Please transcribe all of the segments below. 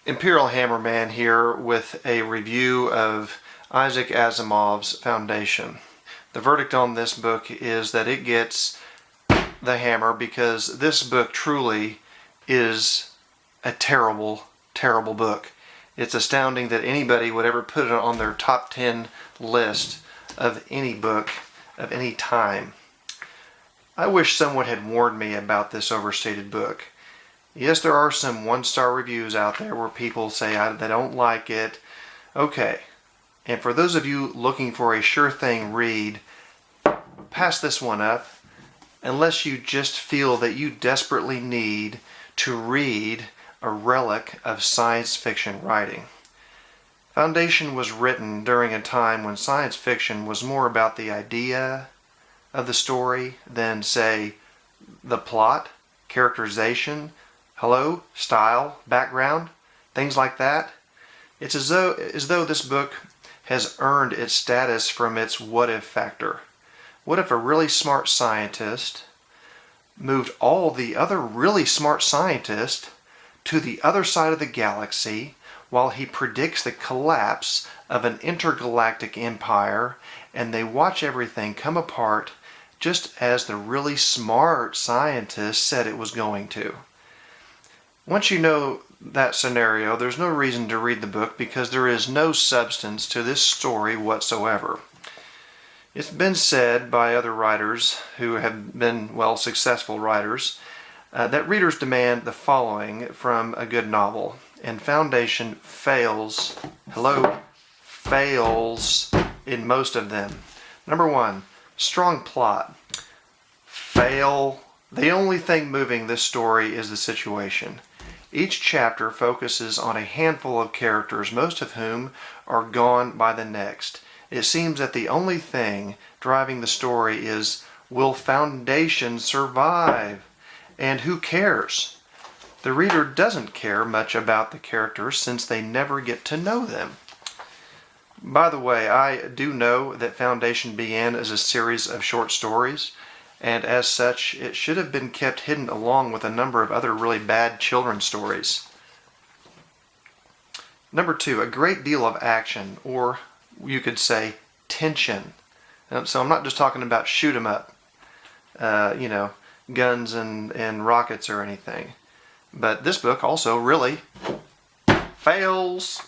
Imperial Hammerman here with a review of Isaac Asimov's Foundation. The verdict on this book is that it gets the hammer because this book truly is a terrible, terrible book. It's astounding that anybody would ever put it on their top 10 list of any book of any time. I wish someone had warned me about this overstated book. Yes, there are some one-star reviews out there where people say they don't like it. Okay, and for those of you looking for a sure thing read, pass this one up unless you just feel that you desperately need to read a relic of science fiction writing. Foundation was written during a time when science fiction was more about the idea of the story than, say, the plot, characterization, style, background, things like that. It's as though this book has earned its status from its what-if factor. What if a really smart scientist moved all the other really smart scientists to the other side of the galaxy while he predicts the collapse of an intergalactic empire, and they watch everything come apart just as the really smart scientist said it was going to. Once you know that scenario, there's no reason to read the book because there is no substance to this story whatsoever. It's been said by other writers who have been, successful writers, that readers demand the following from a good novel, and Foundation fails in most of them. Number one, strong plot. Fail. The only thing moving this story is the situation. Each chapter focuses on a handful of characters, most of whom are gone by the next. It seems that the only thing driving the story is, will Foundation survive? And who cares? The reader doesn't care much about the characters since they never get to know them. By the way, I do know that Foundation began as a series of short stories, and as such, it should have been kept hidden along with a number of other really bad children's stories. Number two, a great deal of action, or you could say tension. So I'm not just talking about shoot 'em up, guns and rockets or anything. But this book also really fails.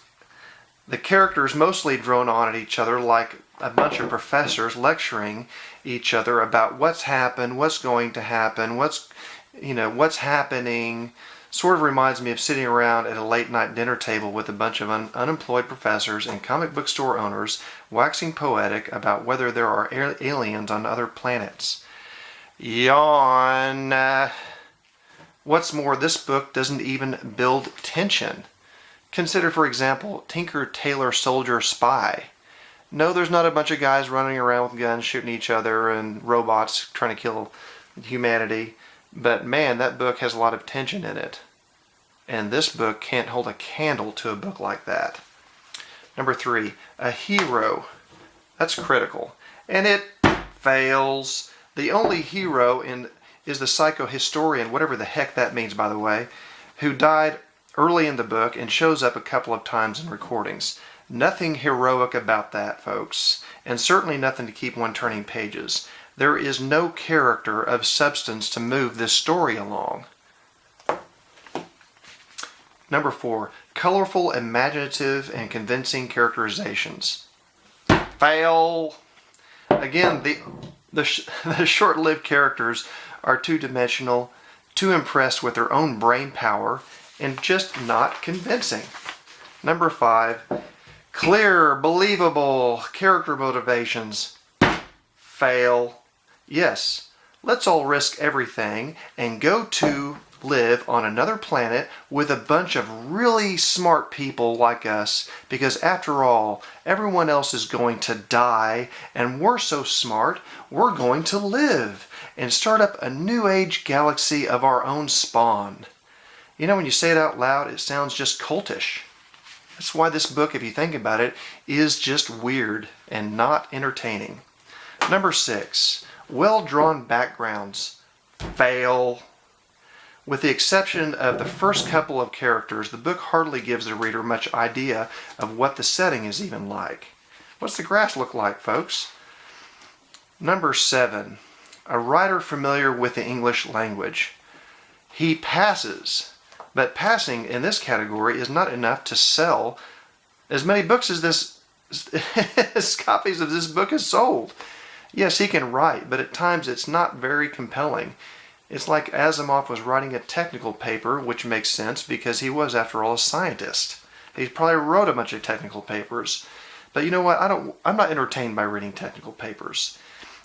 The characters mostly drone on at each other like a bunch of professors lecturing each other about what's happened, what's going to happen, what's happening. Sort of reminds me of sitting around at a late night dinner table with a bunch of unemployed professors and comic book store owners waxing poetic about whether there are aliens on other planets. Yawn. What's more, this book doesn't even build tension. Consider, for example, Tinker, Tailor, Soldier, Spy. No, there's not a bunch of guys running around with guns shooting each other and robots trying to kill humanity. But man, that book has a lot of tension in it. And this book can't hold a candle to a book like that. Number three, a hero. That's critical. And it fails. The only hero is the psychohistorian, whatever the heck that means, by the way, who died early in the book and shows up a couple of times in recordings. Nothing heroic about that, folks, and certainly nothing to keep one turning pages. There is no character of substance to move this story along. Number four, colorful, imaginative, and convincing characterizations. Fail. Again, the short-lived characters are two-dimensional, too impressed with their own brain power, and just not convincing. Number five, clear, believable character motivations. Fail. Yes, let's all risk everything and go to live on another planet with a bunch of really smart people like us, because after all, everyone else is going to die, and we're so smart, we're going to live and start up a new age galaxy of our own spawn. You know, when you say it out loud, it sounds just cultish. That's why this book, if you think about it, is just weird and not entertaining. Number six, well-drawn backgrounds. Fail. With the exception of the first couple of characters, the book hardly gives the reader much idea of what the setting is even like. What's the grass look like, folks? Number 7, a writer familiar with the English language. He passes, but passing in this category is not enough to sell as many books as copies of this book is sold. Yes, he can write, but at times it's not very compelling. It's like Asimov was writing a technical paper, which makes sense because he was, after all, a scientist. He probably wrote a bunch of technical papers. But you know what? I'm not entertained by reading technical papers.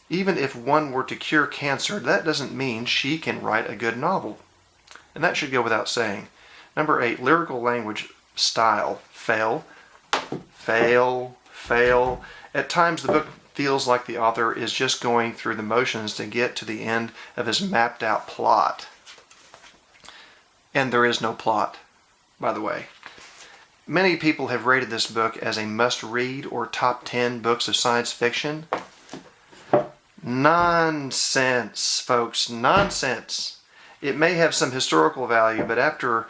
Even if one were to cure cancer, that doesn't mean she can write a good novel. And that should go without saying. Number 8, lyrical language style. Fail, fail, fail. At times the book feels like the author is just going through the motions to get to the end of his mapped out plot. And there is no plot, by the way. Many people have rated this book as a must-read or top 10 books of science fiction. Nonsense, folks, nonsense. It may have some historical value, but after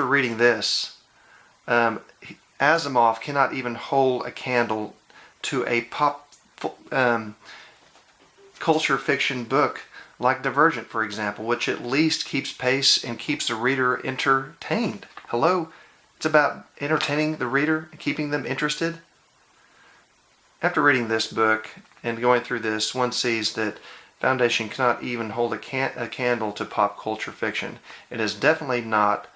reading this, Asimov cannot even hold a candle to a pop culture fiction book like Divergent, for example, which at least keeps pace and keeps the reader entertained. Hello? It's about entertaining the reader and keeping them interested. After reading this book and going through this, one sees that Foundation cannot even hold a candle to pop culture fiction. It is definitely not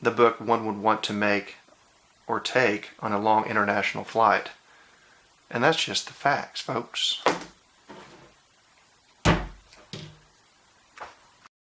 the book one would want to make or take on a long international flight. And that's just the facts, folks.